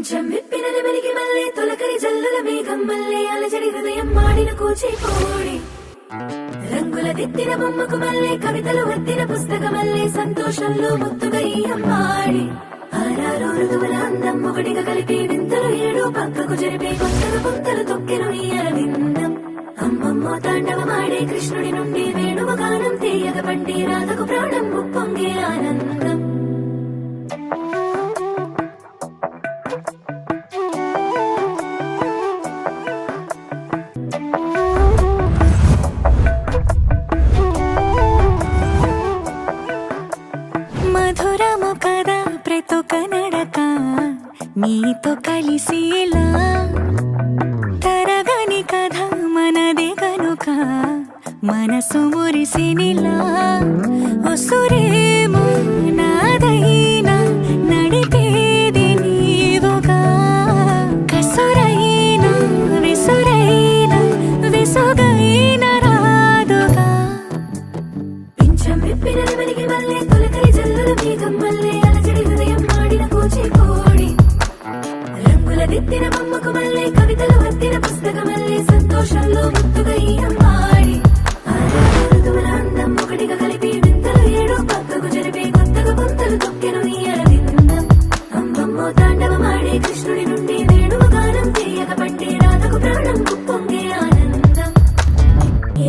పింఛం విప్పిన నెమలికి మల్లె తొలకరి జల్లుల మేఘం మల్లె అలజడి హృదయం మాడిన కూచిపూడి రంగుల దిద్దిన బొమ్మకు మల్లె కవితలు వద్దిన పుస్తకమల్లె సంతోషంలో ముద్దుగా ఈ అమ్మాడి ఆరారు ఋతువుల అందం ఒకటిగా కలిపి వింతలు ఏడు పక్కకు జరిపే కొత్తగా పుంతలు తొక్కెను ఈ అరవిందం అమ్మమ్మో తాండవమాడే కృష్ణుడి నుండి వేణువ గానం తీయగ పండి రాధకు ప్రాణం ఉప్పొంగే ఆనందం మధురము కదా ప్రతొక నడక నీతో కలిసేలా తరగని కథ మనదే కనుక మనసు మురిసినిలా ఉసురేమో నాదైనా నడిపేది నీవుగా కసురైనా విసురైనా విసుగైన రాదుగా పింఛం విప్పిన నెమలికి మల్లె తొలకరి జల్లుల మేఘం మల్లె అలజడి హృదయం మాడిన కూచిపూడి రంగుల దిద్దిన బొమ్మకు మల్లె కవితలు వద్దిన పుస్తకమల్లె సంతోషంలో ముద్దుగా ఈ అమ్మాడి ఆరారు ఋతువుల అందం ఒకటిగా కలిపి వింతలు ఏడు పక్కకు జరిపే కొత్తగా పుంతలు తొక్కెను ఈ అరవిందం అమ్మమ్మో తాండవమాడే కృష్ణుడి నుండి వేణువ గానం తీయగ పండి రాధకు ప్రాణం ఉప్పొంగే ఆనందం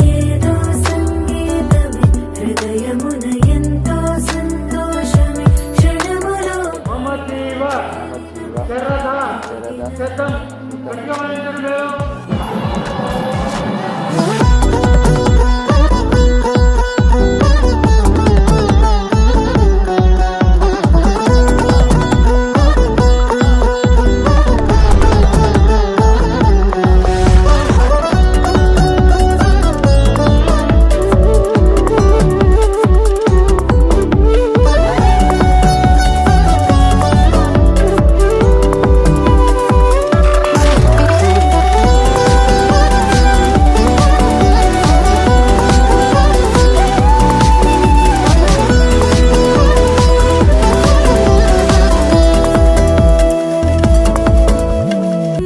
ఏదో సంగీతమే హృదయమున ఎంతో సంతోషమే క్షణములో మమతీవ శరద శతం ఖడ్గమనేంద్రుడు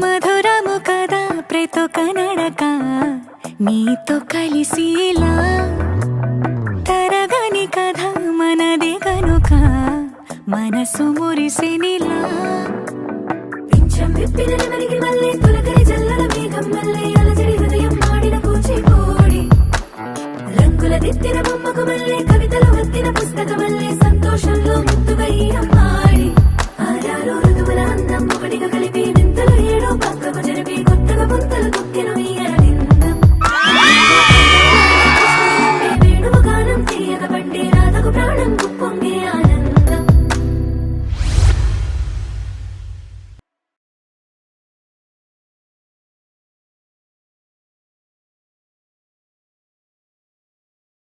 మధురము కదా ప్రతొక నడక నీతో కలిసేలా తరగని కథ మనదే కనుక మనసు మురిసినిలా పింఛం విప్పిన నెమలికి మల్లె తొలకరి జల్లుల మేఘం మల్లె అలజడి హృదయం మాడిన కూచిపూడి రంగుల దిద్దిన బొమ్మకు మల్లె కవితలు వద్దిన పుస్తకమల్లె